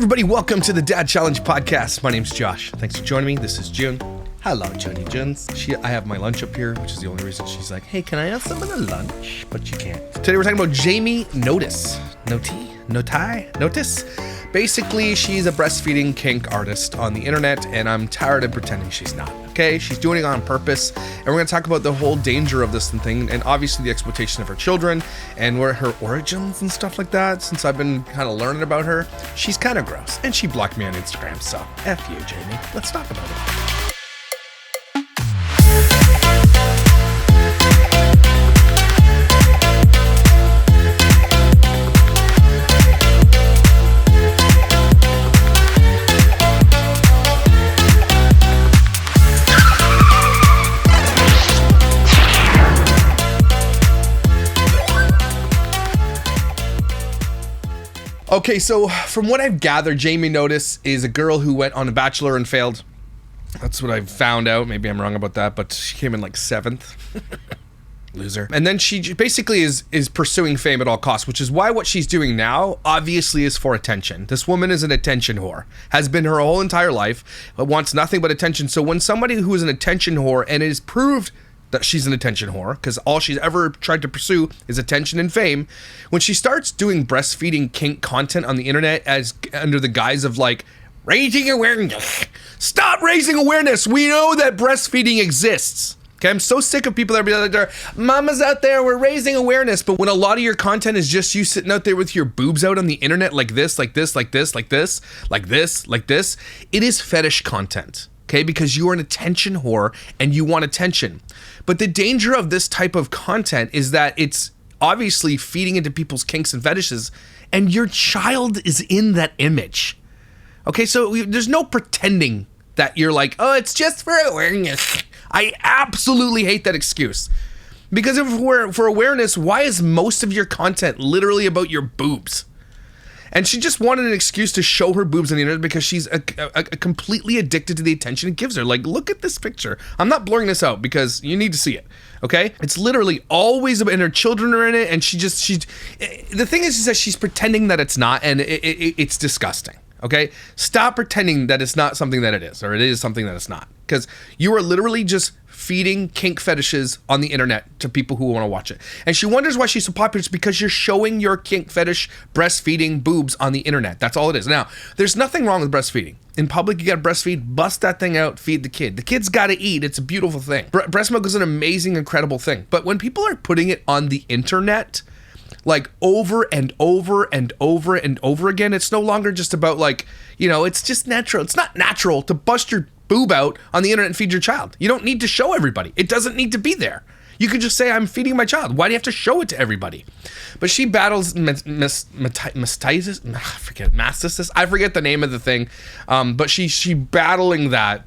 everybody, welcome to the Dad Challenge podcast. My name's Josh. Thanks for joining me. This is June. Hello, Johnny Jones. I have my lunch up here, which is the only reason she's like, hey, can I have some of the lunch? But you can't. Today we're talking about Jamie Notice. Notice? Basically, she's a breastfeeding kink artist on the internet, and I'm tired of pretending she's not. Okay, she's doing it on purpose, and we're going to talk about the whole danger of this thing, and obviously the exploitation of her children, and where her origins and stuff like that. Since I've been kind of learning about her, she's kind of gross, and she blocked me on Instagram, so F you, Jamie. Let's talk about it. Okay, so from what I've gathered, Jamie Notice is a girl who went on a Bachelor and failed. That's what I've found out. Maybe I'm wrong about that, but she came in like 7th. Loser. And then she basically is pursuing fame at all costs, which is why what she's doing now obviously is for attention. This woman is an attention whore. Has been her whole entire life, but wants nothing but attention. So when somebody who is an attention whore, and it is proved that she's an attention whore, because all she's ever tried to pursue is attention and fame, when she starts doing breastfeeding kink content on the internet as under the guise of like raising awareness, stop raising awareness, we know that breastfeeding exists. Okay, I'm so sick of people that be like, mamas out there, we're raising awareness. But when a lot of your content is just you sitting out there with your boobs out on the internet like this, it is fetish content. Okay, because you are an attention whore and you want attention. But the danger of this type of content is that it's obviously feeding into people's kinks and fetishes, and your child is in that image. Okay, so there's no pretending that you're like, oh, it's just for awareness. I absolutely hate that excuse. Because if we're for awareness, why is most of your content literally about your boobs? And she just wanted an excuse to show her boobs on the internet because she's a completely addicted to the attention it gives her. Like, look at this picture. I'm not blurring this out because you need to see it, okay? It's literally always about, and her children are in it, and the thing is that she's pretending that it's not, and it's disgusting, okay? Stop pretending that it's not something that it is, or it is something that it's not. Because you are literally just feeding kink fetishes on the internet to people who want to watch it. And she wonders why she's so popular. It's because you're showing your kink fetish breastfeeding boobs on the internet. That's all it is. Now, there's nothing wrong with breastfeeding. In public, you gotta breastfeed, bust that thing out, feed the kid. The kid's gotta eat. It's a beautiful thing. Breast milk is an amazing, incredible thing. But when people are putting it on the internet, like over and over and over and over again, it's no longer just about like, it's just natural. It's not natural to bust your boob out on the internet and feed your child. You don't need to show everybody. It doesn't need to be there. You could just say, I'm feeding my child. Why do you have to show it to everybody? But she battles mastitis. I forget the name of the thing. But she battling that.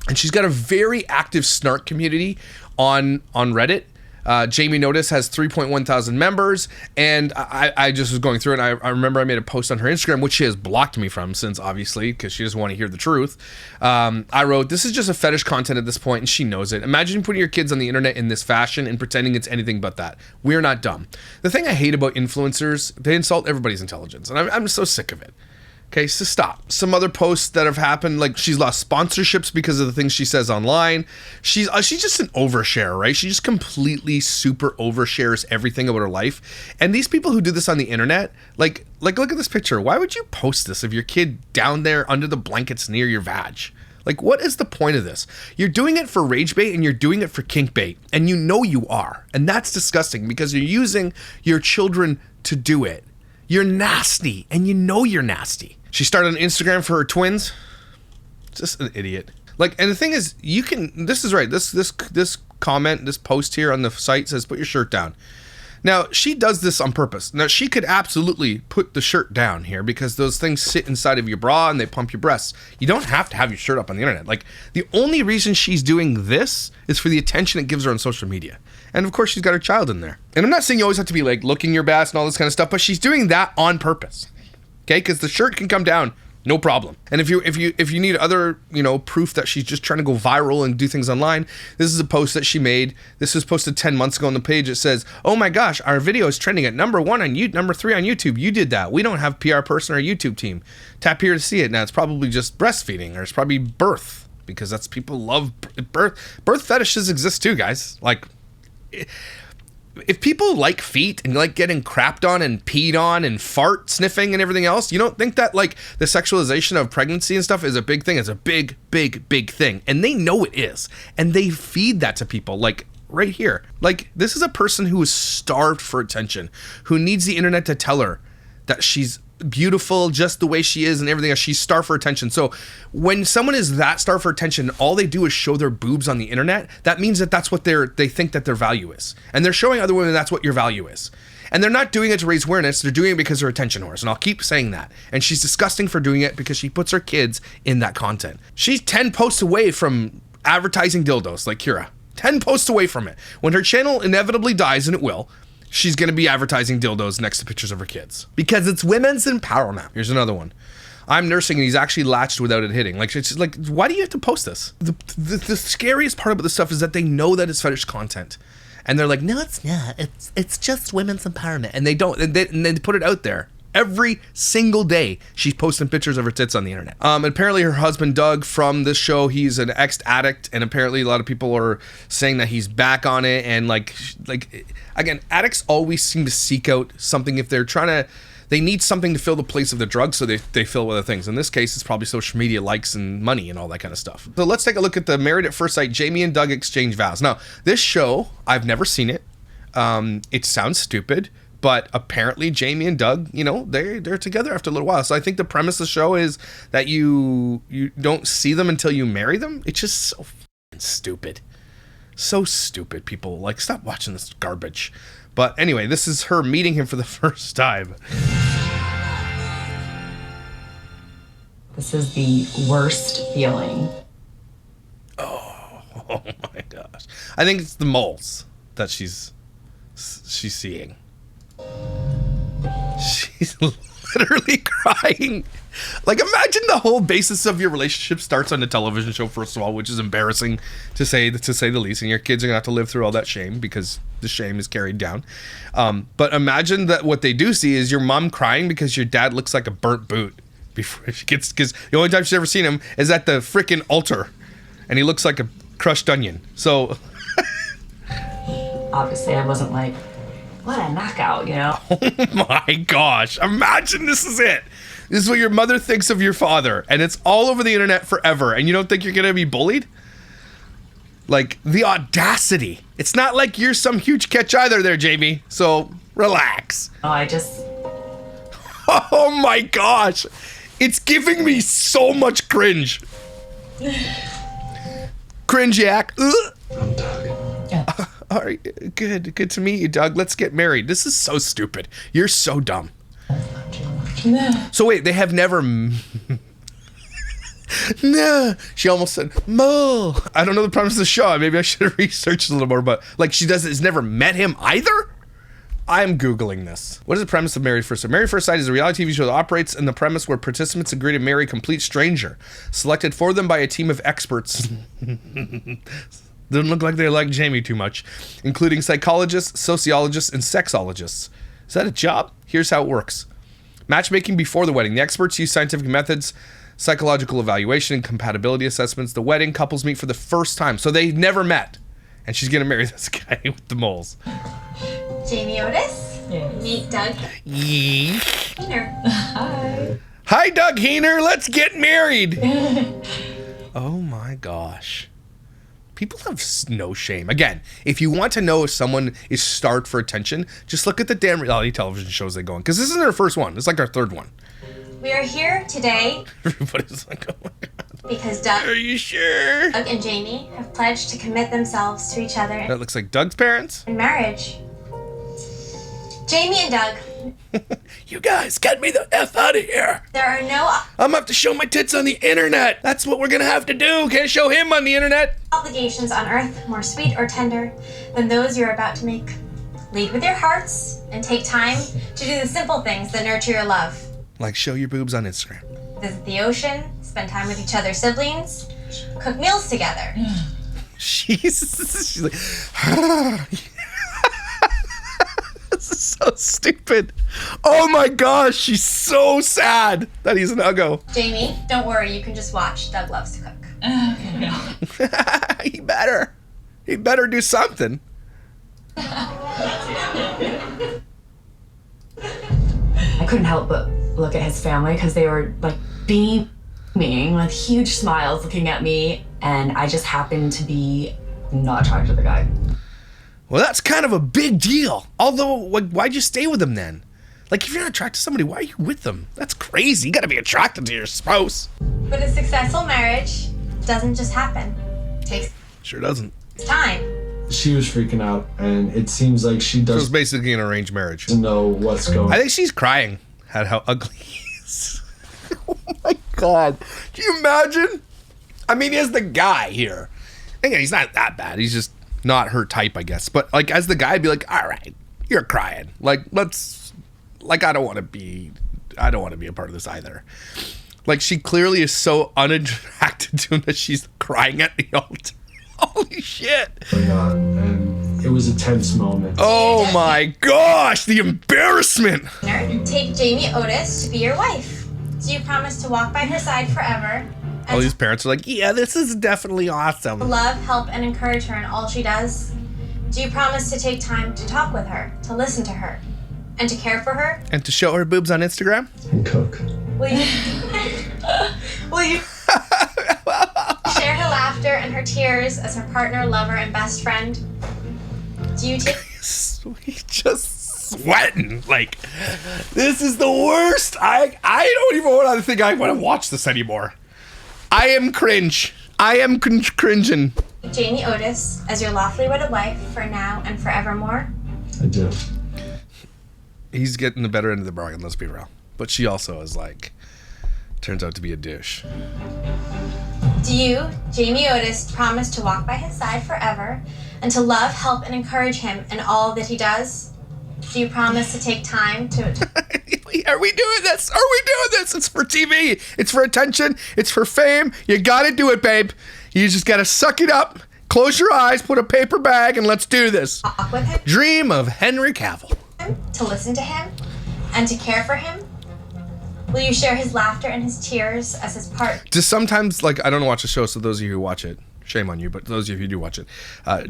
And she's got a very active snark community on Reddit. Jamie Notice has 3.1 thousand members, and I just was going through it, and I remember I made a post on her Instagram, which she has blocked me from since, obviously, because she doesn't want to hear the truth. I wrote, this is just a fetish content at this point, and she knows it. Imagine putting your kids on the internet in this fashion and pretending it's anything but that. We're not dumb. The thing I hate about influencers, they insult everybody's intelligence, and I'm so sick of it. Okay, so stop. Some other posts that have happened, like she's lost sponsorships because of the things she says online. She's just an overshare, right? She just completely super overshares everything about her life. And these people who do this on the internet, like look at this picture. Why would you post this of your kid down there under the blankets near your vag? Like, what is the point of this? You're doing it for rage bait and you're doing it for kink bait. And you know you are. And that's disgusting because you're using your children to do it. You're nasty, and you know you're nasty. She started an Instagram for her twins. Just an idiot. And the thing is, this is right. This comment, this post here on the site says, put your shirt down. Now, she does this on purpose. Now, she could absolutely put the shirt down here because those things sit inside of your bra and they pump your breasts. You don't have to have your shirt up on the internet. The only reason she's doing this is for the attention it gives her on social media. And of course, she's got her child in there. And I'm not saying you always have to be looking your best and all this kind of stuff, but she's doing that on purpose. Okay? Because the shirt can come down No problem. And if you need other, proof that she's just trying to go viral and do things online, this is a post that she made. This was posted 10 months ago on the page. It says, "Oh my gosh, our video is trending at number 1 on number 3 on YouTube. You did that. We don't have PR person or YouTube team. Tap here to see it." Now it's probably just breastfeeding, or it's probably birth, because that's people love birth. Birth fetishes exist too, guys. Like, if people like feet and like getting crapped on and peed on and fart sniffing and everything else, you don't think that like the sexualization of pregnancy and stuff is a big thing? It's a big, big, big thing. And they know it is. And they feed that to people, like right here. Like, this is a person who is starved for attention, who needs the internet to tell her that she's beautiful just the way she is and everything else. She's starved for attention. So when someone is that starved for attention, all they do is show their boobs on the internet. That means that that's what they think that their value is, and they're showing other women that's what your value is. And they're not doing it to raise awareness. They're doing it because they're attention whores, and I'll keep saying that. And she's disgusting for doing it because she puts her kids in that content. She's 10 posts away from advertising dildos like Kira. 10 posts away from it. When her channel inevitably dies, and it will, she's going to be advertising dildos next to pictures of her kids. Because it's women's empowerment. Here's another one. "I'm nursing and he's actually latched without it hitting." Like, it's like, why do you have to post this? The scariest part about this stuff is that they know that it's fetish content. And they're like, "No, it's not. It's just women's empowerment." And they don't. And they put it out there. Every single day, she's posting pictures of her tits on the internet. And apparently her husband, Doug, from this show, he's an ex-addict, and apparently a lot of people are saying that he's back on it. And like again, addicts always seem to seek out something if they're they need something to fill the place of the drug, so they fill with other things. In this case, it's probably social media likes and money and all that kind of stuff. So let's take a look at the Married at First Sight, Jamie and Doug exchange vows. Now, this show, I've never seen it. It sounds stupid, but apparently Jamie and Doug, they're together after a little while. So I think the premise of the show is that you don't see them until you marry them. It's just so fucking stupid. So stupid, people. Like, stop watching this garbage. But anyway, this is her meeting him for the first time. This is the worst feeling. Oh my gosh. I think it's the moles that she's seeing. She's literally crying. Like, imagine the whole basis of your relationship starts on a television show, first of all, which is embarrassing to say the least, and your kids are gonna have to live through all that shame because the shame is carried down. But imagine that what they do see is your mom crying because your dad looks like a burnt boot before she gets, because the only time she's ever seen him is at the freaking altar, and he looks like a crushed onion. So obviously I wasn't like, what a knockout, Oh my gosh. Imagine this is it. This is what your mother thinks of your father, and it's all over the internet forever, and you don't think you're going to be bullied? Like, the audacity. It's not like you're some huge catch either there, Jamie, so relax. Oh my gosh. It's giving me so much cringe. Cringe yak. I'm Doug. All right, good to meet you, Doug. Let's get married. This is so stupid. You're so dumb. So wait, they have never... No, she almost said Mo. I don't know the premise of the show. Maybe I should have researched a little more, but like, has never met him either. I'm Googling this. What is the premise of Married First Sight? Married First Sight is a reality TV show that operates in the premise where participants agree to marry a complete stranger, selected for them by a team of experts. Doesn't look like they like Jamie too much, including psychologists, sociologists, and sexologists. Is that a job? Here's how it works. Matchmaking before the wedding. The experts use scientific methods, psychological evaluation, and compatibility assessments. The wedding, couples meet for the first time. So they've never met. And she's going to marry this guy with the moles. Jamie Otis. Yes. Meet Doug Heener. Hi. Hi, Doug Heener. Let's get married. Oh my gosh. People have no shame. Again, if you want to know if someone is starved for attention, just look at the damn reality television shows they go on. Because this isn't our first one. It's like our third one. We are here today Everybody's like, oh my God. because Doug Are you sure? and Jamie have pledged to commit themselves to each other That looks like Doug's parents. in marriage. Jamie and Doug, You guys, get me the F out of here. there are no I'm gonna have to show my tits on the internet. That's what we're gonna have to do. Can't show him on the internet. obligations on earth more sweet or tender than those you're about to make. Lead with your hearts and take time to do the simple things that nurture your love. Like, show your boobs on Instagram. visit the ocean, spend time with each other's siblings, cook meals together. She's like, this is so stupid. Oh my gosh, she's so sad that he's an uggo. Jamie, don't worry, you can just watch. Doug loves to cook. He better do something. I couldn't help but look at his family because they were like beaming with huge smiles looking at me, and I just happened to be not talking to the guy. Well, that's kind of a big deal. Although, like, why'd you stay with him then? Like, if you're not attracted to somebody, why are you with them? That's crazy. You gotta be attracted to your spouse. But a successful marriage doesn't just happen. It takes Sure doesn't. time. She was freaking out, and it seems like she So it's doesn't basically an arranged marriage. know what's going on. I think she's crying at how ugly he is. Oh my god. Can you imagine? I mean, he is the guy here. Again, he's not that bad. He's just not her type, I guess. But like, as the guy, I'd be like, all right, you're crying. Like, let's, like, I don't want to be a part of this either. Like, she clearly is so unattracted to him that she's crying at the altar. Holy shit. Going on, and it was a tense moment. Oh my gosh, the embarrassment. Take Jamie Otis to be your wife. Do you promise to walk by her side forever? All And these parents are like, yeah, this is definitely awesome. to love, help, and encourage her in all she does? Do you promise to take time to talk with her, to listen to her, and to care for her? And to show her boobs on Instagram? And cook. Will you will you share her laughter and her tears as her partner, lover, and best friend? Do you take He's just sweating. Like, this is the worst. I don't even want to think I want to watch this anymore. I am cringe. I am cringing. Jamie Otis as your lawfully wedded wife for now and forevermore? I do. He's getting the better end of the bargain, let's be real. But she also is like, turns out to be a douche. Do you, Jamie Otis, promise to walk by his side forever and to love, help, and encourage him in all that he does? Do you promise to take time to Are we doing this? Are we doing this? It's for TV. It's for attention. It's for fame. You gotta do it, babe. You just gotta suck it up, close your eyes, put a paper bag, and let's do this. talk with him, Dream of Henry Cavill. to listen to him, and to care for him? Will you share his laughter and his tears as his part? Just sometimes, like, I don't watch the show, so those of you who watch it, shame on you, but those of you who do watch it,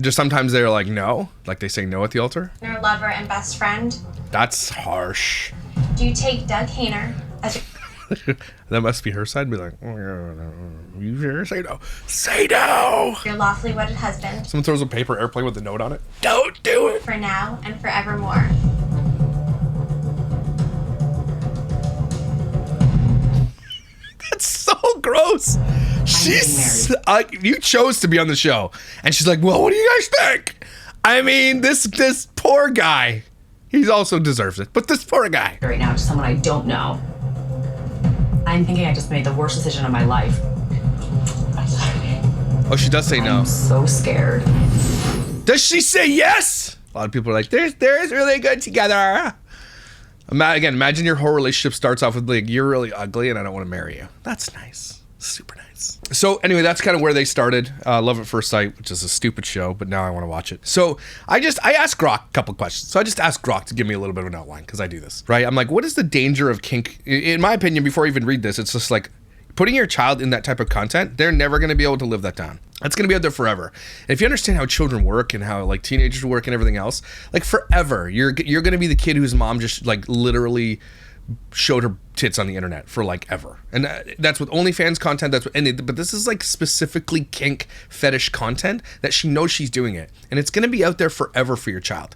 just sometimes they're like, no. Like, they say no at the altar. Your lover and best friend? That's harsh. Do you take Doug Hayner as your That must be her side. Be like, oh, no. You sure? Say no. Say no. lawfully wedded husband Someone throws a paper airplane with a note on it. Don't do it. for now and forevermore? That's so gross. She's you chose to be on the show, and she's like, well, what do you guys think? I mean, this poor guy. He also deserves it, but this poor guy. Right now to someone I don't know. I'm thinking I just made the worst decision of my life. Oh, she does say no. I'm so scared. Does she say yes? A lot of people are like, they're really good together. Again, imagine your whole relationship starts off with like, you're really ugly and I don't want to marry you. That's nice. Super nice. So anyway, that's kind of where they started. Love at First Sight, which is a stupid show, but now I want to watch it. So I asked Grok a couple questions. So I just asked Grok to give me a little bit of an outline because I do this, right? I'm like, what is the danger of kink? In my opinion, before I even read this, it's just like putting your child in that type of content, they're never going to be able to live that down. That's going to be out there forever. And if you understand how children work and how like teenagers work and everything else, like forever, you're going to be the kid whose mom just like literally showed her tits on the internet for like ever. And that's with OnlyFans content. But this is like specifically kink fetish content that she knows she's doing it. And it's going to be out there forever for your child.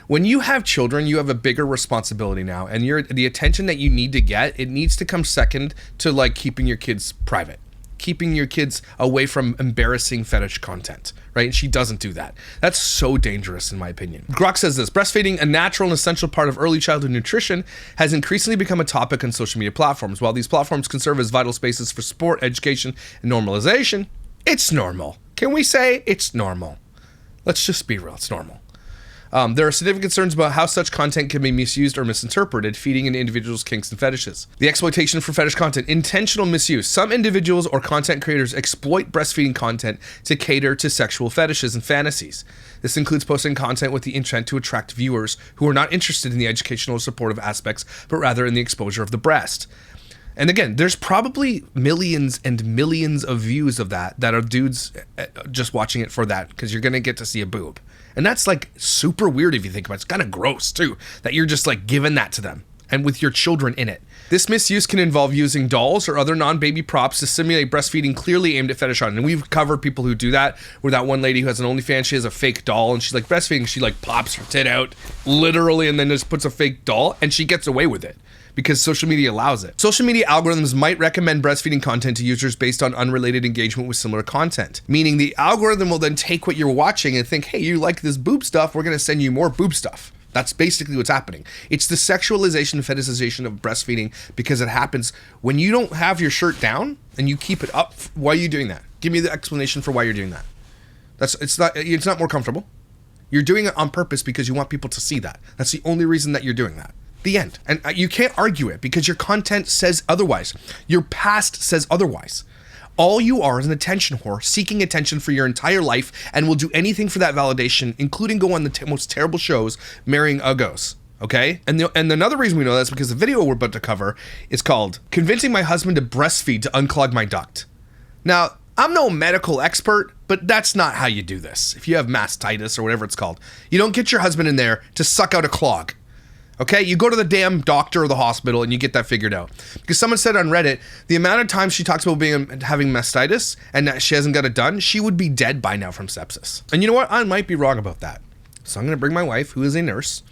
When you have children, you have a bigger responsibility now, and the attention that you need to get, it needs to come second to like keeping your kids private, keeping your kids away from embarrassing fetish content, right? And she doesn't do that. That's so dangerous in my opinion. Grok says this: breastfeeding, a natural and essential part of early childhood nutrition, has increasingly become a topic on social media platforms. While these platforms can serve as vital spaces for sport, education, and normalization, it's normal. Can we say it's normal? Let's just be real, it's normal. There are significant concerns about how such content can be misused or misinterpreted, feeding into individuals' kinks and fetishes. The exploitation for fetish content, intentional misuse. Some individuals or content creators exploit breastfeeding content to cater to sexual fetishes and fantasies. This includes posting content with the intent to attract viewers who are not interested in the educational or supportive aspects, but rather in the exposure of the breast. And again, there's probably millions and millions of views of that are dudes just watching it for that, because you're going to get to see a boob. And that's like super weird if you think about it. It's kind of gross too, that you're just like giving that to them and with your children in it. This misuse can involve using dolls or other non-baby props to simulate breastfeeding clearly aimed at fetish on. And we've covered people who do that, where that one lady who has an OnlyFans, she has a fake doll and she's like breastfeeding. She like pops her tit out literally and then just puts a fake doll and she gets away with it, because social media allows it. Social media algorithms might recommend breastfeeding content to users based on unrelated engagement with similar content. Meaning the algorithm will then take what you're watching and think, hey, you like this boob stuff, we're gonna send you more boob stuff. That's basically what's happening. It's the sexualization and fetishization of breastfeeding, because it happens when you don't have your shirt down and you keep it up. Why are you doing that? Give me the explanation for why you're doing that. It's not more comfortable. You're doing it on purpose because you want people to see that. That's the only reason that you're doing that. The end. And you can't argue it because your content says otherwise. Your past says otherwise. All you are is an attention whore seeking attention for your entire life and will do anything for that validation, including go on the most terrible shows, marrying uggos. Okay? And another reason we know that is because the video we're about to cover is called Convincing My Husband to Breastfeed to Unclog My Duct. Now, I'm no medical expert, but that's not how you do this. If you have mastitis or whatever it's called, you don't get your husband in there to suck out a clog. Okay, you go to the damn doctor or the hospital and you get that figured out. Because someone said on Reddit, the amount of time she talks about having mastitis and that she hasn't got it done, she would be dead by now from sepsis. And you know what? I might be wrong about that. So I'm going to bring my wife, who is a nurse,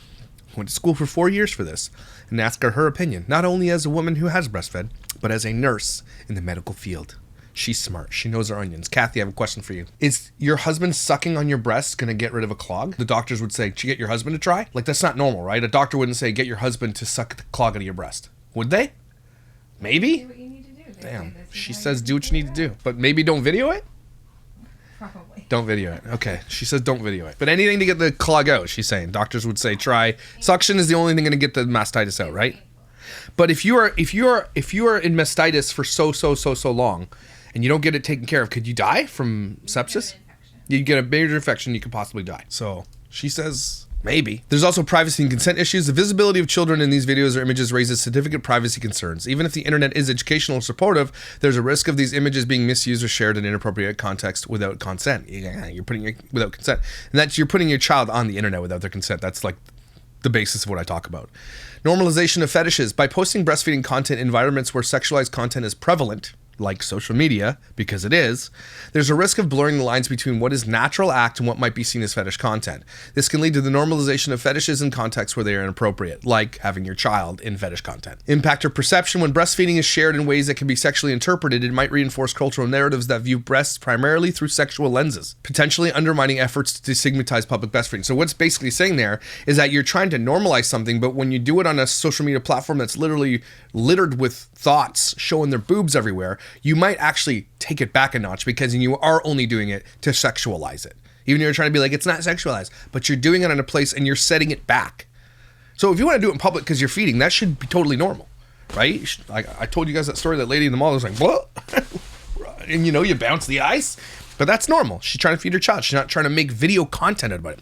who went to school for 4 years for this, and ask her opinion, not only as a woman who has breastfed, but as a nurse in the medical field. She's smart. She knows her onions. Kathy, I have a question for you. Is your husband sucking on your breast going to get rid of a clog? The doctors would say, "Did you get your husband to try?" Like, that's not normal, right? A doctor wouldn't say, "Get your husband to suck the clog out of your breast." Would they? Maybe? Do what you need to do. Damn. She says do what you need to do. But maybe don't video it? Probably. Don't video it. Okay. She says don't video it. But anything to get the clog out, she's saying. Doctors would say try. Suction is the only thing going to get the mastitis out, right? But if you are in mastitis for so long, and you don't get it taken care of, could you die from sepsis? You get a major infection, you could possibly die. So she says maybe. There's also privacy and consent issues. The visibility of children in these videos or images raises significant privacy concerns. Even if the internet is educational and supportive, there's a risk of these images being misused or shared in inappropriate context without consent. You're putting it without consent. And you're putting your child on the internet without their consent. That's like the basis of what I talk about. Normalization of fetishes. By posting breastfeeding content in environments where sexualized content is prevalent, like social media, because it is, there's a risk of blurring the lines between what is natural act and what might be seen as fetish content. This can lead to the normalization of fetishes in contexts where they are inappropriate, like having your child in fetish content. Impact or perception. When breastfeeding is shared in ways that can be sexually interpreted, it might reinforce cultural narratives that view breasts primarily through sexual lenses, potentially undermining efforts to destigmatize public breastfeeding. So what's basically saying there is that you're trying to normalize something, but when you do it on a social media platform that's literally littered with thoughts showing their boobs everywhere, you might actually take it back a notch, because you are only doing it to sexualize it. Even if you're trying to be like, it's not sexualized, but you're doing it in a place and you're setting it back. So if you want to do it in public because you're feeding, that should be totally normal, right? I told you guys that story, that lady in the mall was like, what? And you bounce the ice. But that's normal. She's trying to feed her child. She's not trying to make video content about it.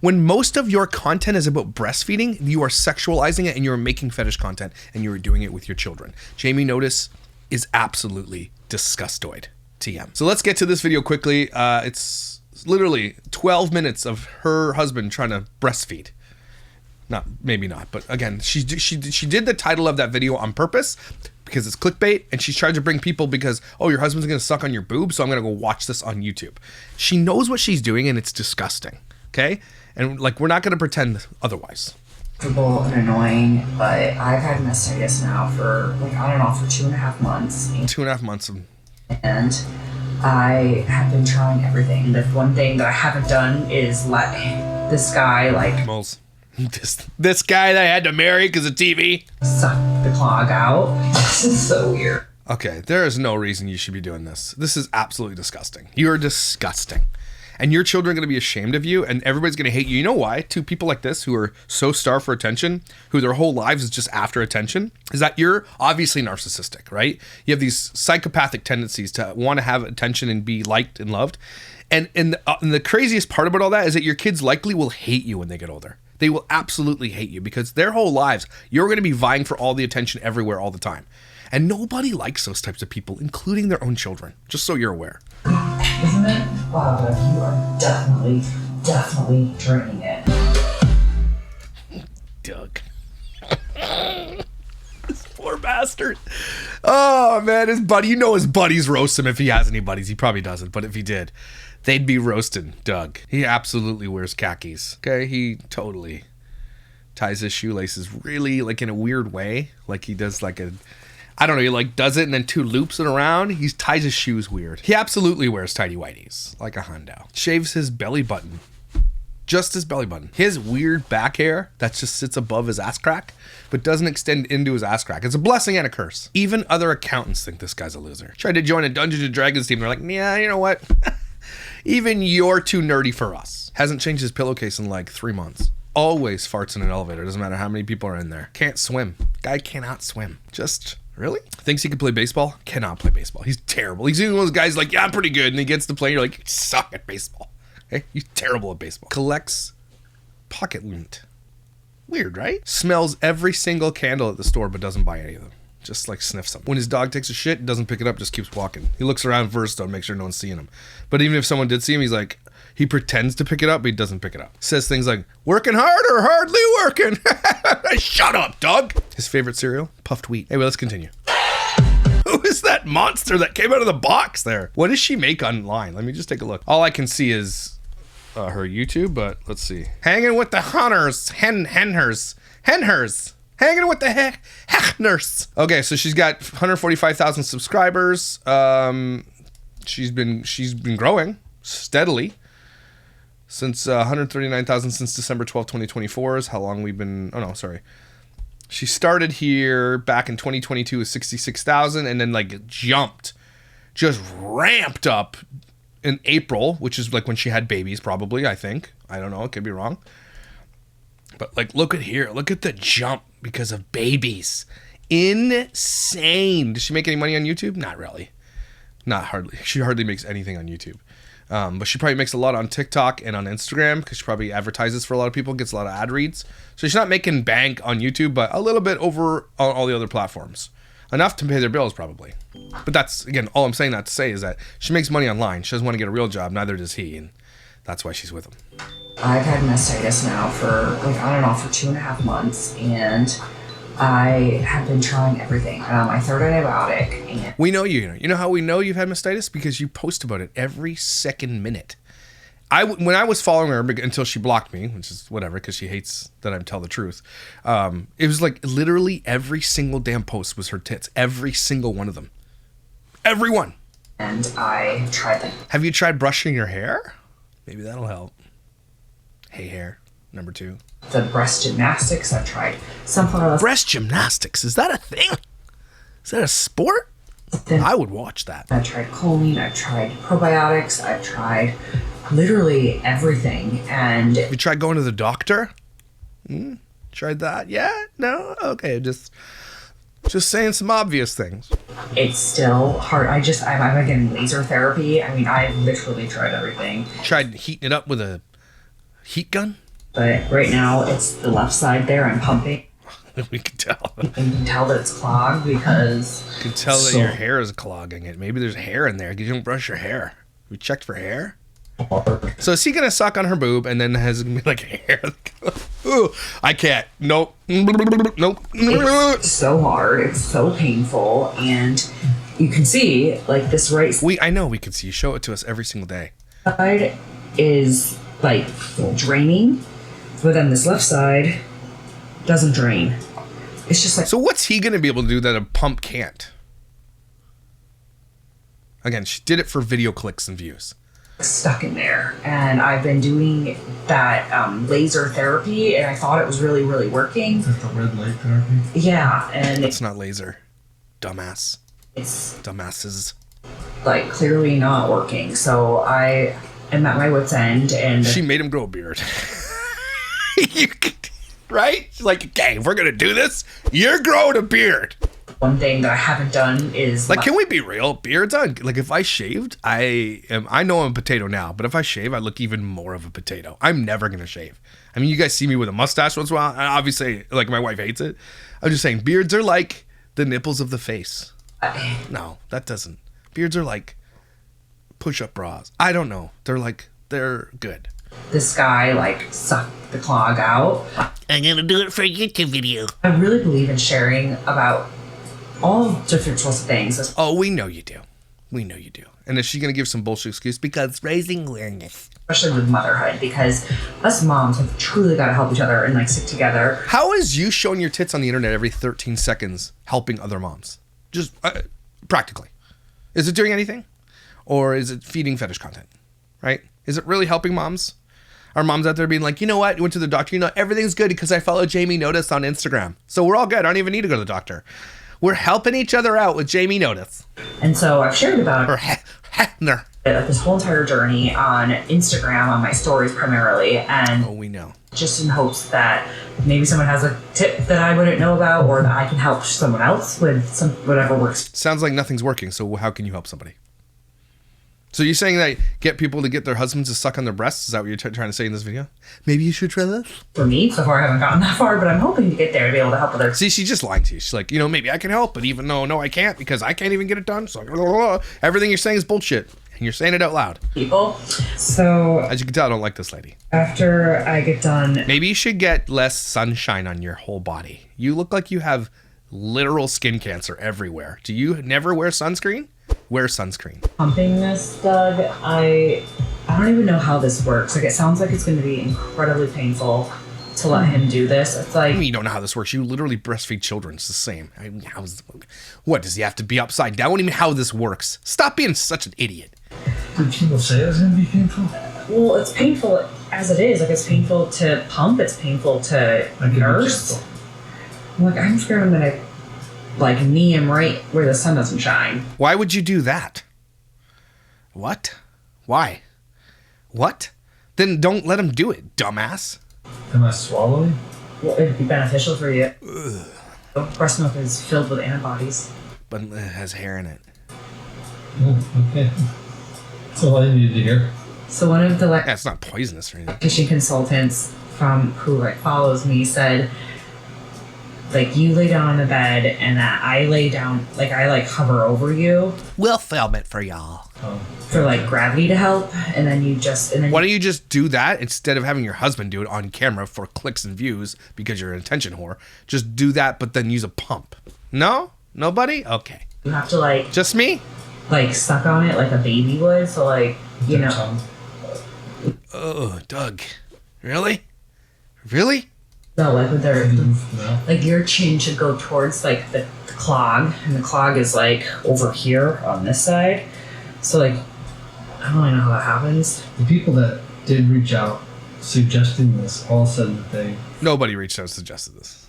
When most of your content is about breastfeeding, you are sexualizing it and you're making fetish content and you're doing it with your children. Jamie Notice is absolutely disgustoid. TM. So let's get to this video quickly. It's literally 12 minutes of her husband trying to breastfeed. Maybe not, but again, she did the title of that video on purpose because it's clickbait, and she's trying to bring people because, oh, your husband's gonna suck on your boob, so I'm gonna go watch this on YouTube. She knows what she's doing, and it's disgusting. Okay, and like, we're not gonna pretend otherwise. Comfortable and annoying, but I've had mastitis now for like on and off for 2.5 months. 2.5 months. And I have been trying everything. The one thing that I haven't done is let this guy like Moles. This guy that I had to marry because of TV suck the clog out. This is so weird. Okay, there is no reason you should be doing this. This is absolutely disgusting. You're disgusting. And your children are going to be ashamed of you, and everybody's going to hate you. You know why? Two people like this who are so starved for attention, who their whole lives is just after attention, is that you're obviously narcissistic, right? You have these psychopathic tendencies to want to have attention and be liked and loved. And the craziest part about all that is that your kids likely will hate you when they get older. They will absolutely hate you because their whole lives, you're going to be vying for all the attention everywhere all the time. And nobody likes those types of people, including their own children, just so you're aware. Isn't it? Wow, Doug, you are definitely draining it. Doug. This poor bastard. Oh, man, his buddy, his buddies roast him if he has any buddies. He probably doesn't, but if he did, they'd be roasting Doug. He absolutely wears khakis, okay? He totally ties his shoelaces really, like, in a weird way. Like, he does, like, I don't know, he like does it and then 2 loops it around. He ties his shoes weird. He absolutely wears tidy whities, like a hundo. Shaves his belly button. Just his belly button. He has weird back hair that just sits above his ass crack, but doesn't extend into his ass crack. It's a blessing and a curse. Even other accountants think this guy's a loser. Tried to join a Dungeons & Dragons team. They're like, yeah, you know what? Even you're too nerdy for us. Hasn't changed his pillowcase in like 3 months. Always farts in an elevator. Doesn't matter how many people are in there. Can't swim. Guy cannot swim. Just... Really? Thinks he can play baseball? Cannot play baseball. He's terrible. He's one of those guys like, yeah, I'm pretty good. And he gets to play, you're like, you suck at baseball. Okay? He's terrible at baseball. Collects pocket lint. Weird, right? Smells every single candle at the store, but doesn't buy any of them. Just like sniffs them. When his dog takes a shit, doesn't pick it up, just keeps walking. He looks around first though, make sure no one's seeing him. But even if someone did see him, he's like, he pretends to pick it up, but he doesn't pick it up. Says things like, working hard or hardly working? Shut up, Doug. His favorite cereal? Puffed wheat. Anyway, let's continue. Who is that monster that came out of the box there? What does she make online? Let me just take a look. All I can see is her YouTube, but let's see. Hanging with the hunters. Henhers. Hanging with the Hechners. Okay, so she's got 145,000 subscribers. She's been growing steadily. Since 139,000 since December 12, 2024 is how long we've been... Oh, no, sorry. She started here back in 2022 with 66,000 and then like jumped, just ramped up in April, which is like when she had babies probably, I think. I don't know, it could be wrong. But like, look at here. Look at the jump because of babies. Insane. Does she make any money on YouTube? Not really. Not hardly. She hardly makes anything on YouTube. But she probably makes a lot on TikTok and on Instagram because she probably advertises for a lot of people, gets a lot of ad reads. So she's not making bank on YouTube, but a little bit over on all the other platforms. Enough to pay their bills probably. But that's, again, all I'm saying that to say is that she makes money online. She doesn't want to get a real job, neither does he, and that's why she's with him. I've had mastitis now for like on and off for 2.5 months, and I have been trying everything. My third antibiotic. And we know you. You know how we know you've had mastitis? Because you post about it every second minute. When I was following her until she blocked me, which is whatever, because she hates that I tell the truth. It was like literally every single damn post was her tits. Every single one of them. Every one. And I tried them. Have you tried brushing your hair? Maybe that'll help. Hey, hair. Number 2. The breast gymnastics, I've tried sunflower. Breast gymnastics, is that a thing? Is that a sport? Then I would watch that. I've tried choline, I've tried probiotics, I've tried literally everything. And you tried going to the doctor? Tried that? Yeah? No? Okay, just saying some obvious things. It's still hard. I'm getting laser therapy. I mean, I've literally tried everything. Tried heating it up with a heat gun? But right now, it's the left side there. I'm pumping. We can tell. And you can tell that it's clogged because... You can tell that your hair is clogging it. Maybe there's hair in there because you don't brush your hair. We checked for hair? So is he going to suck on her boob and then has like hair? Ooh, I can't. Nope. Nope. It's so hard. It's so painful. And you can see, like, this right I know we can see. You show it to us every single day. side is, like, draining. But then this left side doesn't drain. It's just like... So what's he going to be able to do that a pump can't? Again, she did it for video clicks and views. Stuck in there. And I've been doing that laser therapy, and I thought it was really, really working. Is that the red light therapy? Yeah, and It's not laser. Dumbass. it's Dumbasses. like clearly not working. So I I'm at my wit's end, and She made him grow a beard. Right? She's like, okay, if we're going to do this, you're growing a beard. one thing that I haven't done is Like, can we be real? Beards on. Like, if I shaved, I know I'm a potato now, but if I shave, I look even more of a potato. I'm never going to shave. I mean, you guys see me with a mustache once in a while. And obviously, like, my wife hates it. I'm just saying, beards are like the nipples of the face. No, that doesn't. Beards are like push-up bras. I don't know. They're good. this guy like sucked the clog out. I'm gonna do it for a YouTube video. I really believe in sharing about all different sorts of things. Oh, we know you do. We know you do. And is she going to give some bullshit excuse? Because Raising awareness. Especially with motherhood, because us moms have truly got to help each other and like stick together. how is you showing your tits on the internet every 13 seconds helping other moms? Just practically. Is it doing anything? Or is it feeding fetish content? Right? Is it really helping moms? Are moms out there being like, you know what? You went to the doctor. You know, everything's good because I follow Jamie Notice on Instagram. So we're all good. I don't even need to go to the doctor. We're helping each other out with Jamie Notice. And so I've shared about Or Hefner. this whole entire journey on Instagram, on my stories primarily, and Oh, we know. just in hopes that maybe someone has a tip that I wouldn't know about, or that I can help someone else with some whatever works. Sounds like nothing's working. So how can you help somebody? So you're saying that get people to get their husbands to suck on their breasts? Is that what you're trying to say in this video? Maybe you should try this. For me, so far I haven't gotten that far, but I'm hoping to get there to be able to help others. See, she's just lying to you. She's like, you know, maybe I can help, but even though, no, I can't because I can't even get it done. So everything you're saying is bullshit. And you're saying it out loud. People. So As you can tell, I don't like this lady. after I get done Maybe you should get less sunshine on your whole body. You look like you have literal skin cancer everywhere. Do you never wear sunscreen? Wear sunscreen. pumping this, Doug, I don't even know how this works. Like, it sounds like it's going to be incredibly painful to let him do this. It's I like, mean, you don't know how this works. You literally breastfeed children. It's the same. I mean, what, does he have to be upside down? What do you mean how this works? Stop being such an idiot. Did people say it was gonna be painful? well, it's painful as it is. Like, it's painful to pump. It's painful to I could be nurse. gentle. I'm like, I'm scared I'm going to, like, knee him right where the sun doesn't shine. Why would you do that? What? Why? What? Then don't let him do it, dumbass. Am I swallowing? Well, it'd be beneficial for you. Breast milk is filled with antibodies. But it has hair in it. Oh, okay. That's all I needed to hear. So one of the Yeah, it's not poisonous or anything. lactation consultants from who like follows me said, like, you lay down on the bed and that I lay down, like, I like hover over you We'll film it for y'all. for like gravity to help, and then you just and then Why don't you just do that instead of having your husband do it on camera for clicks and views because you're an attention whore? Just do that, but then use a pump. No? Nobody? Okay. you have to like Just me? suck on it like a baby would. So like, you Their know, tongue. Oh, Doug. Really? Really? no, like with their No. like your chin should go towards like the clog, and the clog is like over here on this side. So like, I don't really know how that happens. The people that did reach out suggesting this all said that they Nobody reached out and suggested this.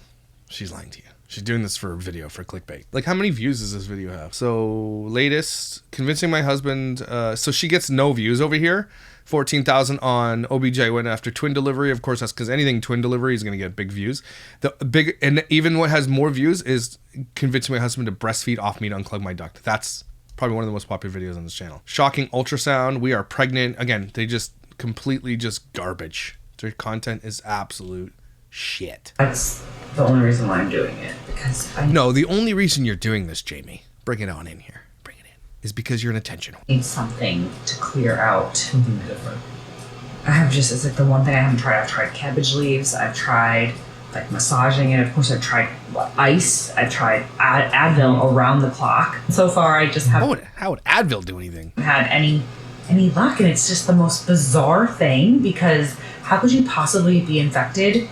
She's lying to you. She's doing this for a video, for clickbait. Like, how many views does this video have? So, latest, convincing my husband. So she gets no views over here. 14,000 on OBJ went after twin delivery. Of course, that's because anything twin delivery is going to get big views. And even what has more views is convincing my husband to breastfeed off me to unclog my duct. That's probably one of the most popular videos on this channel. Shocking ultrasound. We are pregnant. Again, they just completely just garbage. Their content is absolute shit. That's the only reason why I'm doing it, because I No, the only reason you're doing this, Jamie, bring it on in here. Bring it in. Is because you're an attention whore. need something to clear out. something different. I have just, it's like the one thing I haven't tried. I've tried cabbage leaves. I've tried like massaging it. Of course, I've tried ice. I've tried Advil around the clock. So far, I just haven't How would Advil do anything? had any luck, and it's just the most bizarre thing, because how could you possibly be infected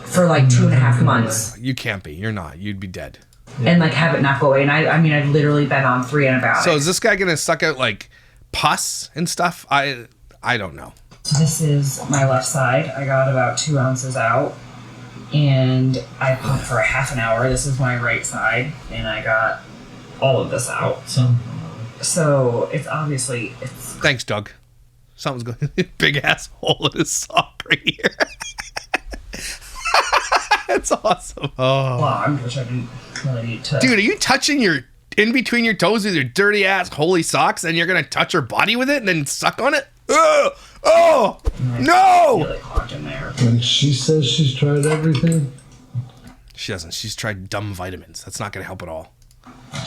for like 2.5 months You can't be. You're not. You'd be dead. and like have it not go away? And I mean, I've literally been on 3 antibiotics. So is this guy gonna suck out like pus and stuff? I don't know. So this is my left side. I got about 2 ounces out, and I pumped for a half an hour. This is my right side, and I got all of this out. Some So it's obviously, it's Thanks, Doug. Something's going. Big ass hole in his sock right here. That's awesome. Oh, Well, I'm just I didn't really need to. dude, are you touching your in between your toes with your dirty ass holy socks, and you're gonna touch her body with it and then suck on it? Oh, no! Really clogged in there. When she says she's tried everything, She doesn't. She's tried dumb vitamins. That's not gonna help at all.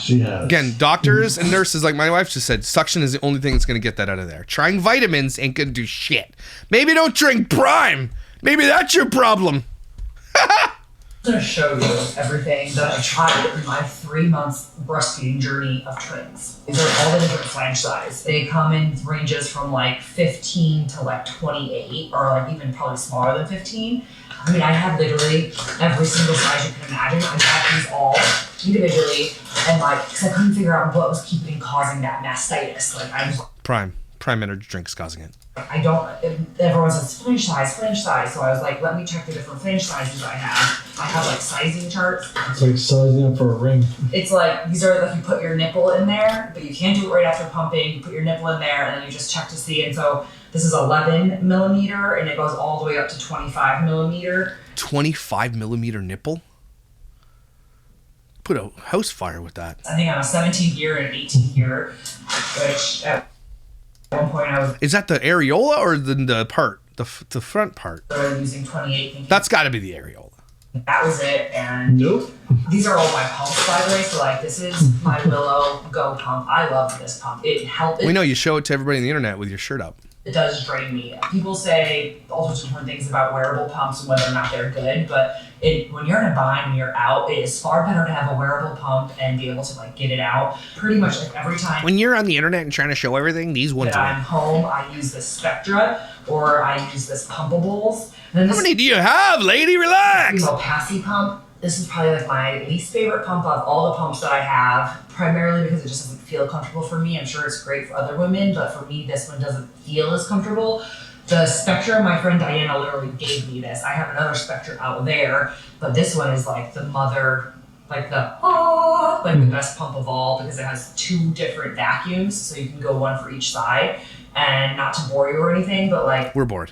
she has. Again, doctors and nurses, like my wife just said, suction is the only thing that's going to get that out of there. Trying vitamins ain't going to do shit. Maybe don't drink Prime. Maybe that's your problem. I'm gonna show you everything that I tried in my 3 months breastfeeding journey of twins. These are all the different flange size. They come in ranges from like 15 to like 28, or like even probably smaller than 15. I mean, I had literally every single size you can imagine. I got these all individually, and like, because I couldn't figure out what was causing that mastitis. Like, I was Prime energy drink's causing it. I don't, everyone says flange size. So I was like, let me check the different flange sizes I have. I have like sizing charts. It's like sizing up for a ring. It's like, these are like, you put your nipple in there, but you can't do it right after pumping. You put your nipple in there and then you just check to see. And so this is 11 millimeter and it goes all the way up to 25 millimeter. 25 millimeter nipple? Put a house fire with that. I think I'm a 17 year and an 18 year, which at one point I was Is that the areola or the part, the front part? using 28 thinking That's got to be the areola. that was it. And Nope. these are all my pumps, by the way. So like, this is my Willow Go pump. I love this pump. It helps. We know you show it to everybody on the internet with your shirt up. It does drain me. People say all sorts of different things about wearable pumps and whether or not they're good, but when you're in a bind and you're out, it is far better to have a wearable pump and be able to like get it out. Pretty much like every time When you're on the internet and trying to show everything, these ones that I'm are. home, I use this Spectra or I use this Pumpables. And then How this many do you have, lady? Relax. Passy pump. This is probably like my least favorite pump of all the pumps that I have, primarily because it just doesn't feel comfortable for me. I'm sure it's great for other women, but for me, this one doesn't feel as comfortable. The Spectra, my friend Diana literally gave me this. I have another Spectra out there, but this one is like the mother, like the best pump of all because it has 2 different vacuums, so you can go one for each side. And not to bore you or anything, but like We're bored.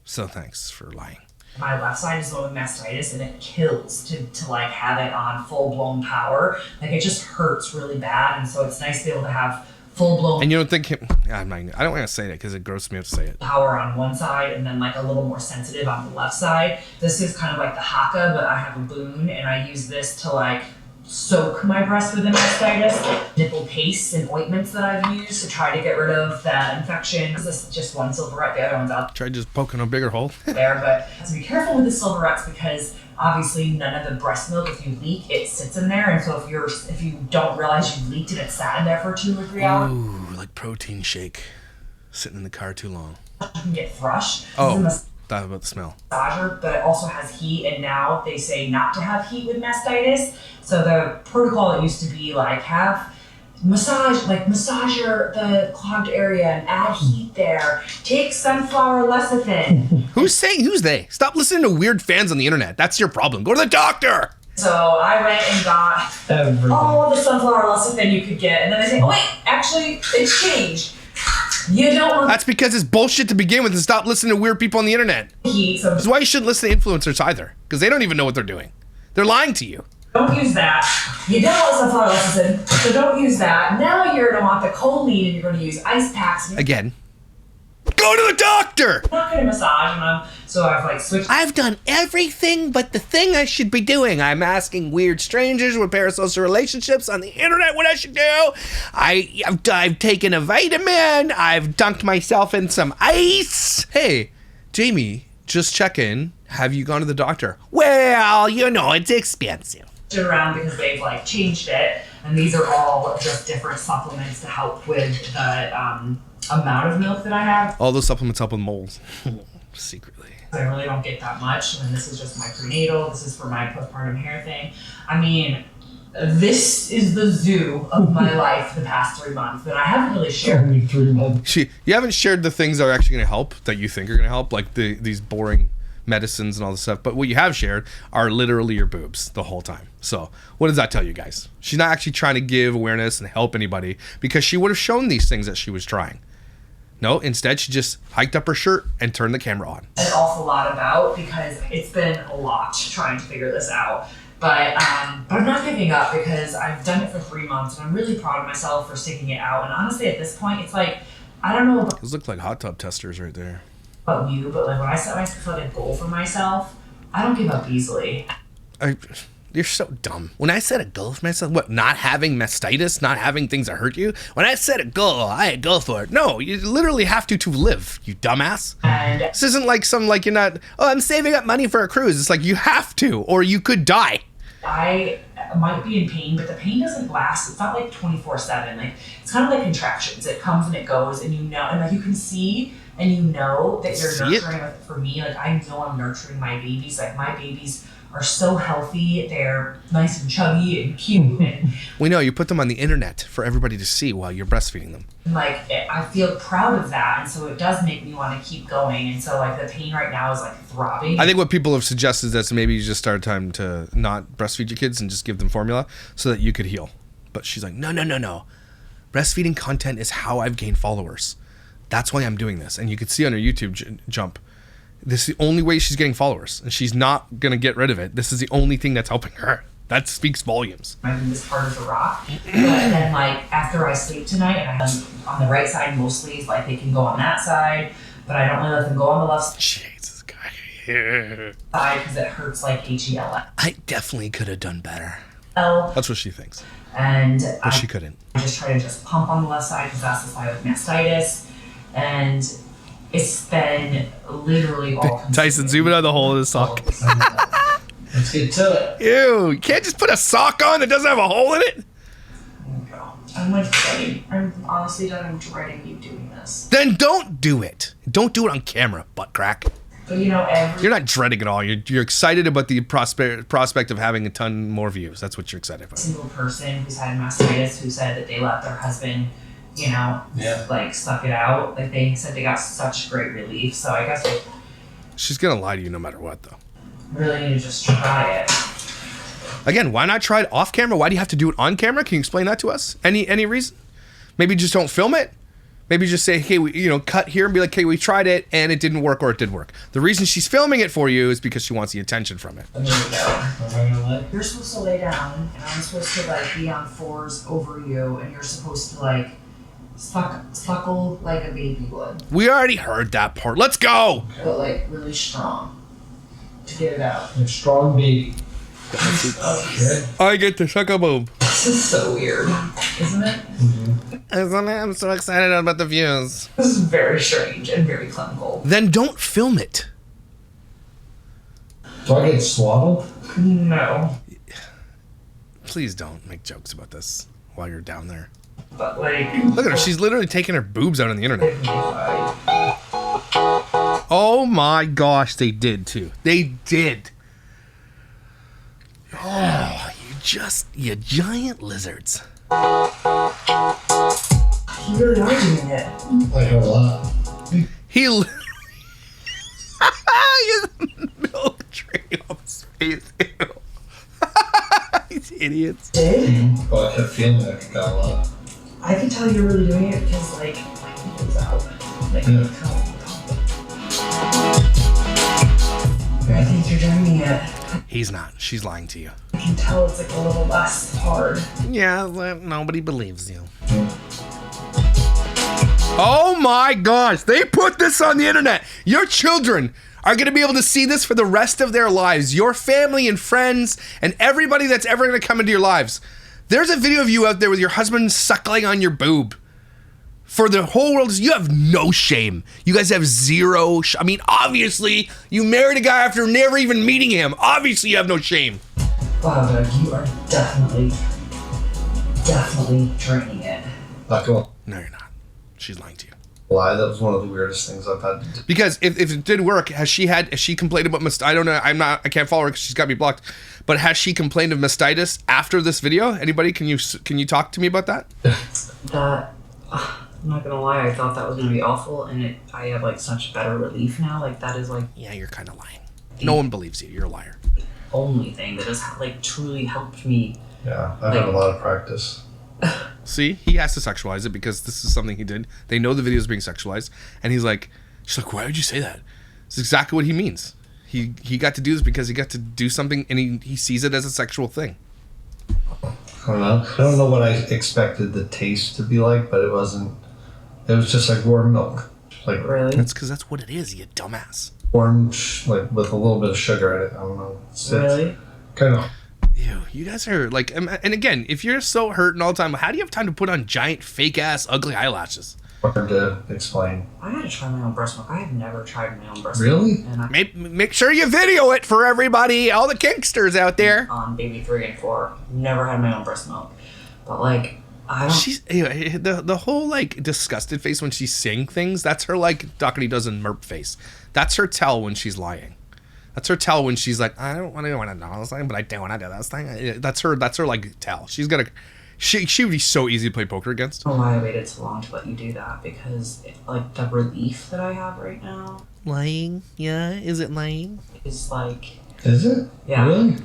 So thanks for lying. my left side is the one with mastitis, and it kills to like have it on full blown power. Like it just hurts really bad, and so it's nice to be able to have full blown And you don't think I don't want to say that because it grosses me out to say it. power on one side, and then like a little more sensitive on the left side. This is kind of like the Haka, but I have a Boon, and I use this to like soak my breast with the mastitis. Nipple pastes and ointments that I've used to try to get rid of that infection. This is just one Silverette, the other one's out Try just poking a bigger hole. there, but so be careful with the Silverettes because obviously none of the breast milk, if you leak, it sits in there, and so if you don't realize you leaked it, it sat in there for 2 or 3 hours. Ooh, like protein shake. Sitting in the car too long. You can get thrush. Oh, This is that about the smell. a massager, but it also has heat, and now they say not to have heat with mastitis. So the protocol used to be like massage the clogged area and add heat there. Take sunflower lecithin. Who's they? Stop listening to weird fans on the internet. That's your problem. Go to the doctor. So I went and got Everything. all the sunflower lecithin you could get, and then they say, oh wait, actually it's changed. You don't want That's because it's bullshit to begin with, and stop listening to weird people on the internet. heat, so That's why you shouldn't listen to influencers either, because they don't even know what they're doing. They're lying to you. don't use that. You don't want sunflower lecithin, so don't use that. Now you're gonna want the choline, and you're gonna use ice packs. And you're Again, go to the doctor. not gonna massage them, so I've like switched. I've done everything but the thing I should be doing. I'm asking weird strangers with parasocial relationships on the internet what I should do. I've taken a vitamin. I've dunked myself in some ice. Hey, Jamie, just check in. Have you gone to the doctor? Well, it's expensive. Around because they've like changed it, and these are all just different supplements to help with the amount of milk that I have. All those supplements help with moles. Secretly. I really don't get that much, and this is just my prenatal. This is for my postpartum hair thing. I mean, this is the zoo of my life the past 3 months that I haven't really shared. Only 3 months. You haven't shared the things that are actually going to help that you think are going to help, like these boring medicines and all this stuff. But what you have shared are literally your boobs the whole time. So what does that tell you guys? She's not actually trying to give awareness and help anybody because she would have shown these things that she was trying. No, instead she just hiked up her shirt and turned the camera on. An awful lot about, because it's been a lot trying to figure this out. But I'm not giving up, because I've done it for 3 months and I'm really proud of myself for sticking it out. And honestly, at this point, it's like, I don't know about Those look like hot tub testers right there. you, but like when I set myself like a goal for myself, I don't give up easily. You're so dumb. When I set a goal for myself, what, not having mastitis, not having things that hurt you? When I set a goal, I go for it. No, you literally have to live, you dumbass. And This isn't like you're not, oh, I'm saving up money for a cruise. It's like you have to, or you could die. I might be in pain, but the pain doesn't last. It's not like 24/7. Like, it's kind of like contractions. It comes and it goes, and you know, and like you can see and you know that you're See it? nurturing. Like, for me, like I know I'm nurturing my babies. Like my babies are so healthy. They're nice and chubby and cute, and We know you put them on the internet for everybody to see while you're breastfeeding them. like I feel proud of that, and so it does make me want to keep going. And so like the pain right now is like throbbing. I think what people have suggested is that maybe you just start time to not breastfeed your kids and just give them formula so that you could heal. But she's like, no. Breastfeeding content is how I've gained followers. That's why I'm doing this. And you can see on her YouTube jump, this is the only way she's getting followers. And she's not going to get rid of it. This is the only thing that's helping her. That speaks volumes. My boob is hard as a rock. But then like after I sleep tonight, and I'm on the right side mostly, it's like they can go on that side, but I don't really let them go on the left Jesus, guy. side because it hurts like HELL. I definitely could have done better. And That's what she thinks. I But she couldn't. just try to just pump on the left side because that's the side with mastitis. And it's been literally all Tyson, zoom in on the hole in the sock. Let's get to it. Ew, you can't just put a sock on that doesn't have a hole in it? There we go. I'm like dreading. I'm honestly done. I'm dreading you doing this. Then don't do it. Don't do it on camera, butt crack. But you know, You're not dreading at all. You're excited about the prospect of having a ton more views. That's what you're excited about. single person who's had mastitis who said that they let their husband, you know, like suck it out. Like they said they got such great relief. So I guess I She's gonna lie to you no matter what, though. really need to just try it. Again, why not try it off camera? Why do you have to do it on camera? Can you explain that to us? Any reason? Maybe just don't film it. Maybe just say, hey, cut here and be like, hey, we tried it and it didn't work, or it did work. The reason she's filming it for you is because she wants the attention from it. There we go. Am I gonna let? You're supposed to lay down, and I'm supposed to like be on fours over you, and you're supposed to like suckle like a baby would, We already heard that part. Let's go. but like really strong to get it out. A strong baby. Oh, Good. I get to suck a boob. this is so weird, isn't it? I'm so excited about the views. This is very strange and very clinical. Then don't film it. Do I get swaddled? No, Please don't make jokes about this while you're down there. but like, Look at her. She's literally taking her boobs out on the internet. I Oh my gosh, they did too. They did. Oh, you giant lizards. You really are doing it. I heard a lot. He has a milk tray on his face. Ew. These idiots. Did? Well, I kept feeling like I got a lot. I can tell you're really doing it because like my nipple's out. Like, Yeah. I think you're doing it. He's not. She's lying to you. I can tell it's like a little less hard. Yeah, nobody believes you. Oh my gosh, they put this on the internet. Your children are going to be able to see this for the rest of their lives. Your family and friends and everybody that's ever going to come into your lives. There's a video of you out there with your husband suckling on your boob. For the whole world, you have no shame. You guys have zero I mean, obviously, you married a guy after never even meeting him. Obviously, you have no shame. Wow, Doug, you are definitely draining it. Not gonna No, you're not. She's lying to you. lie, that was one of the weirdest things I've had to do. Because if it did work, has she complained about I don't know, I can't follow her because she's got me blocked. But has she complained of mastitis after this video? Anybody, can you talk to me about that? That, I'm not gonna lie, I thought that was gonna be awful, and I have like such better relief now. Like that is like Yeah, you're kind of lying. No one believes you. You're a liar. the only thing that has like truly helped me. Yeah, I've had a lot of practice. See, he has to sexualize it because this is something he did. They know the video is being sexualized, and he's like, she's like, why would you say that? It's exactly what he means. He got to do this because he got to do something, and he sees it as a sexual thing. I don't know what I expected the taste to be like, but it wasn't. It was just like warm milk, like Really? That's because that's what it is, you dumbass. orange, like with a little bit of sugar in it. I don't know. Really? Kind of. Ew, you guys are like, and again, if you're so hurting all the time, how do you have time to put on giant, fake ass, ugly eyelashes? Hard to explain. I gotta try my own breast milk. I have never tried my own breast Really? milk. And I Make sure you video it for everybody, all the kinksters out there. on baby 3 and 4. Never had my own breast milk. But like, I don't. She's the whole like disgusted face when she's saying things. That's her like Doherty does in Merp face. That's her tell when she's lying. That's her tell when she's like, I don't want to know this thing, but I do want to do this thing. That's her like tell. She's got a. She would be so easy to play poker against. I don't know why I waited so long to let you do that, because like the relief that I have right now Lying? Yeah, is it lying? is like, Is it? Yeah. Really?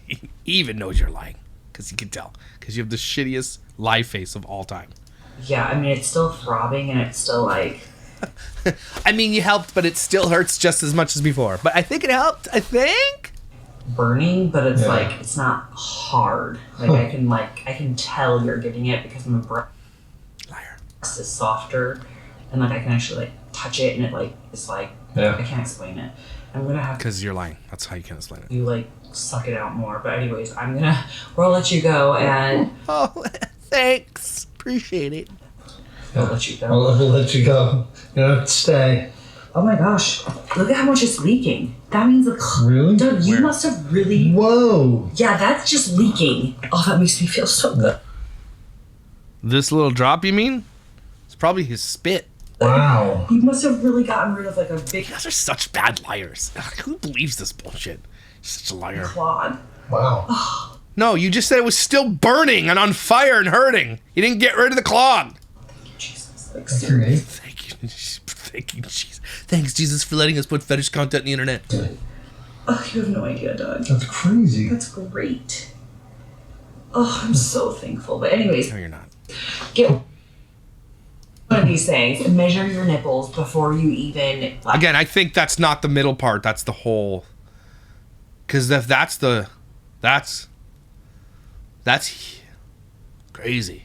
He even knows you're lying because he can tell because you have the shittiest lie face of all time. yeah, I mean, it's still throbbing and it's still like, I mean, you helped, but it still hurts just as much as before. But I think it helped. I think. burning, but it's Yeah. like, it's not hard. Like, I can tell you're getting it because my breast Liar. is softer, and like I can actually like touch it, and it like it's like Yeah. I can't explain it. I'm gonna have Because you're lying. That's how you can explain it. you like suck it out more. But anyways, we'll let you go, and Oh, thanks. Appreciate it. we'll let you go. I'll let you go. You don't have to stay. Oh my gosh, look at how much it's leaking. That means like, Really? Doug, you Where? must have really. Whoa. Yeah, that's just leaking. Oh, that makes me feel so good. This little drop, you mean? It's probably his spit. Wow. You must have really gotten rid of like a big You guys are such bad liars. Ugh, who believes this bullshit? You're such a liar. clod. Wow. No, you just said it was still burning and on fire and hurting. You didn't get rid of the clog. Jesus, like That's seriously. great. Thank you. Thank you, Jesus. Thanks, Jesus, for letting us put fetish content on the internet. Oh, you have no idea, Doug. That's crazy. That's great. Oh, I'm so thankful. But anyways, No, you're not. get one of these things. Measure your nipples before you even. Again, I think that's not the middle part. That's the whole. Because if that's crazy.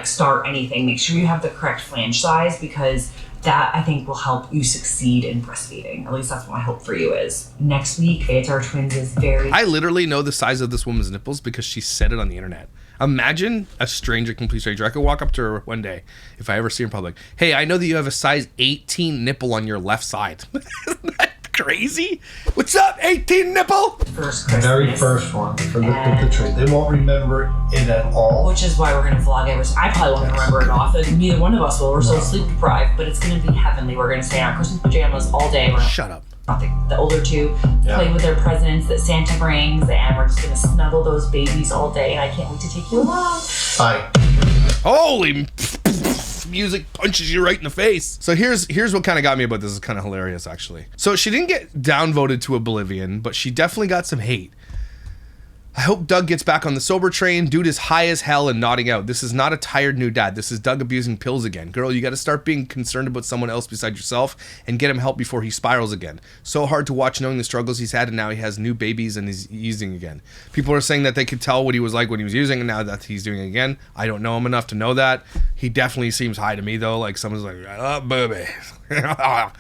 Start anything. Make sure you have the correct flange size, because that I think will help you succeed in breastfeeding. At least that's what my hope for you is. Next week, It's Our Twins is very. I literally know the size of this woman's nipples because she said it on the internet. Imagine a stranger, complete stranger. I could walk up to her one day if I ever see her in public. Hey, I know that you have a size 18 nipple on your left side. Isn't that crazy? What's up, 18 nipple? First The Christmas. very first one for with the tree. They won't remember it at all. Which is why we're gonna vlog every. I probably won't remember it often. Neither one of us will. We're so sleep deprived, but it's gonna be heavenly. We're gonna stay in our Christmas pajamas all day. We're Shut up. the older two play with their presents that Santa brings, and we're just gonna snuggle those babies all day. And I can't wait to take you along. Bye. Holy music punches you right in the face. So here's what kind of got me about this. Is kind of hilarious, actually. So she didn't get downvoted to oblivion, but she definitely got some hate. I hope Doug gets back on the sober train. Dude is high as hell and nodding out. This is not a tired new dad. This is Doug abusing pills again. Girl, you got to start being concerned about someone else besides yourself and get him help before he spirals again. So hard to watch knowing the struggles he's had, and now he has new babies and he's using again. People are saying that they could tell what he was like when he was using, and now that he's doing it again. I don't know him enough to know that. He definitely seems high to me, though. Like someone's like, oh, baby. I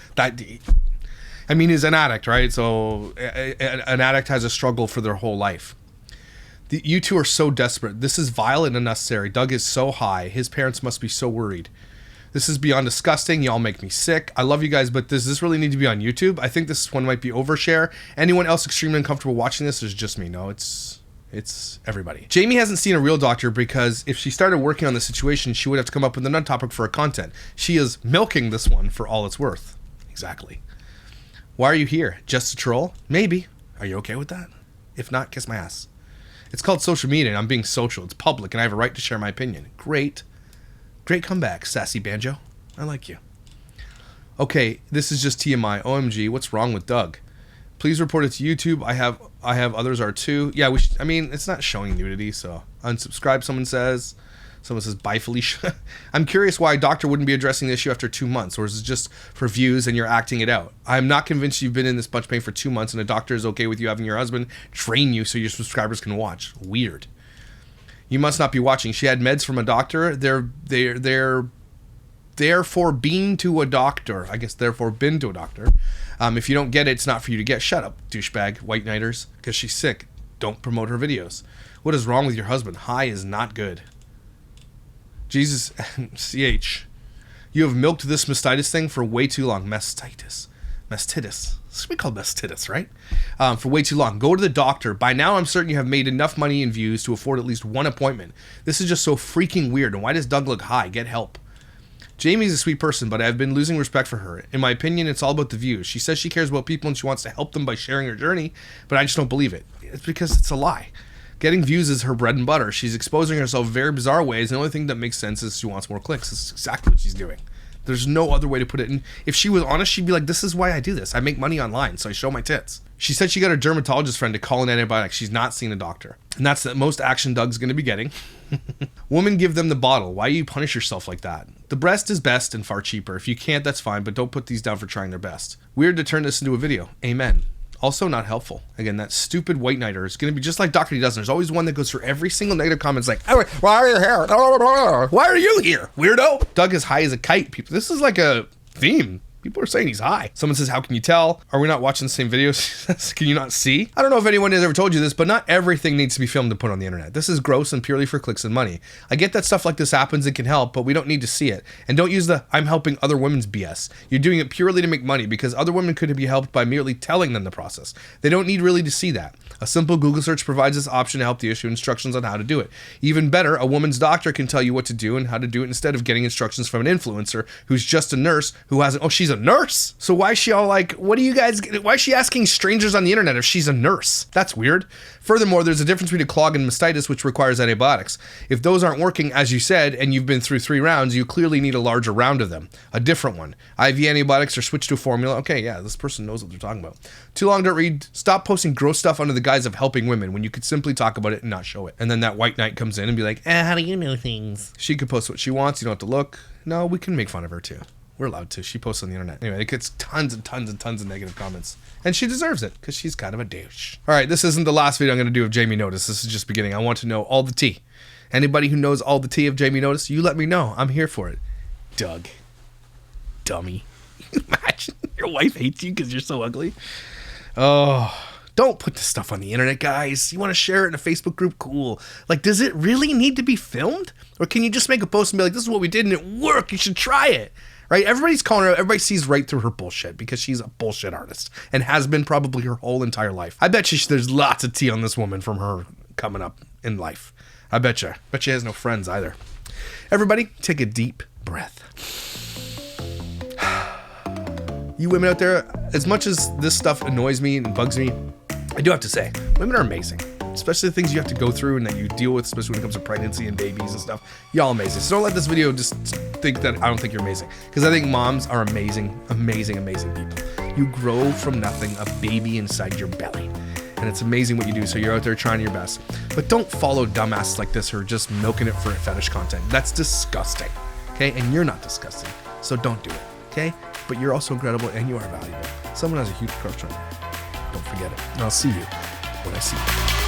mean, he's an addict, right? So an addict has a struggle for their whole life. You two are so desperate. This is vile and unnecessary. Doug is so high. His parents must be so worried. This is beyond disgusting. Y'all make me sick. I love you guys, but does this really need to be on YouTube? I think this one might be overshare. Anyone else extremely uncomfortable watching this? Is just me. No, it's everybody. Jamie hasn't seen a real doctor because if she started working on the situation, she would have to come up with another topic for her content. She is milking this one for all it's worth. Exactly. Why are you here? Just to troll? Maybe. Are you okay with that? If not, kiss my ass. It's called social media, and I'm being social. It's public, and I have a right to share my opinion. Great comeback, sassy banjo. I like you. Okay, this is just TMI. OMG, what's wrong with Doug? Please report it to YouTube. I have others are too. Yeah, I mean, it's not showing nudity, so unsubscribe. Someone says Someone says, bye, Felicia. I'm curious why a doctor wouldn't be addressing the issue after 2 months, or is it just for views and you're acting it out? I'm not convinced you've been in this much pain for 2 months and a doctor is okay with you having your husband train you so your subscribers can watch. Weird. You must not be watching. She had meds from a doctor. They're therefore been to a doctor. I guess therefore been to a doctor. If you don't get it, it's not for you to get. Shut up, douchebag, white knighters, because she's sick. Don't promote her videos. What is wrong with your husband? High is not good. Jesus, CH. You have milked this mastitis thing for way too long. Mastitis. This should be called mastitis, right? For way too long. Go to the doctor. By now, I'm certain you have made enough money in views to afford at least one appointment. This is just so freaking weird. And why does Doug look high? Get help. Jamie's a sweet person, but I've been losing respect for her. In my opinion, it's all about the views. She says she cares about people and she wants to help them by sharing her journey, but I just don't believe it. It's because it's a lie. Getting views is her bread and butter. She's exposing herself in very bizarre ways. The only thing that makes sense is she wants more clicks. That's exactly what she's doing. There's no other way to put it. And if she was honest, she'd be like, this is why I do this. I make money online, so I show my tits. She said she got her dermatologist friend to call in antibiotics. She's not seen a doctor. And that's the most action Doug's going to be getting. Woman, give them the bottle. Why you punish yourself like that? The breast is best and far cheaper. If you can't, that's fine, but don't put these down for trying their best. Weird to turn this into a video. Amen. Also not helpful. Again, that stupid white knighter is going to be just like Dr. D does. There's always one that goes for every single negative comment. It's like, oh, why are you here? Why are you here, weirdo? Doug is high as a kite. People, this is like a theme. People are saying he's high. Someone says, how can you tell? Are we not watching the same videos? Can you not see? I don't know if anyone has ever told you this, but not everything needs to be filmed and put on the internet. This is gross and purely for clicks and money. I get that stuff like this happens and can help, but we don't need to see it. And don't use the I'm helping other women's BS. You're doing it purely to make money because other women could be helped by merely telling them the process. They don't need really to see that. A simple Google search provides this option to help the issue, instructions on how to do it. Even better, a woman's doctor can tell you what to do and how to do it instead of getting instructions from an influencer who's just a nurse who hasn't, oh, she's a nurse? So why is she all like, what do you guys, why is she asking strangers on the internet if she's a nurse? That's weird. Furthermore, there's a difference between a clog and mastitis, which requires antibiotics. If those aren't working, as you said, and you've been through 3 rounds, you clearly need a larger round of them. A different one. IV antibiotics or switch to a formula. Okay, yeah, this person knows what they're talking about. Too long, don't read. Stop posting gross stuff under the guise of helping women when you could simply talk about it and not show it. And then that white knight comes in and be like, how do you know things? She could post what she wants. You don't have to look. No, we can make fun of her too. We're allowed to. She posts on the internet. Anyway, it gets tons and tons and tons of negative comments. And she deserves it, because she's kind of a douche. Alright, this isn't the last video I'm going to do of Jamie Notice. This is just beginning. I want to know all the tea. Anybody who knows all the tea of Jamie Notice, you let me know. I'm here for it. Doug. Dummy. Imagine your wife hates you because you're so ugly. Oh, don't put this stuff on the internet, guys. You want to share it in a Facebook group? Cool. Like, does it really need to be filmed? Or can you just make a post and be like, this is what we did and it worked. You should try it. Right? Everybody's calling her, everybody sees right through her bullshit because she's a bullshit artist and has been probably her whole entire life. I bet you there's lots of tea on this woman from her coming up in life. I bet you. Bet she has no friends either. Everybody, take a deep breath. You women out there, as much as this stuff annoys me and bugs me, I do have to say, women are amazing. Especially the things you have to go through and that you deal with, especially when it comes to pregnancy and babies and stuff. Y'all amazing. So don't let this video just think that I don't think you're amazing. Because I think moms are amazing, amazing, amazing people. You grow from nothing, a baby inside your belly. And it's amazing what you do, so you're out there trying your best. But don't follow dumbasses like this who are just milking it for fetish content. That's disgusting, okay? And you're not disgusting, so don't do it, okay? But you're also incredible and you are valuable. Someone has a huge crush on you. Don't forget it. And I'll see you when I see you.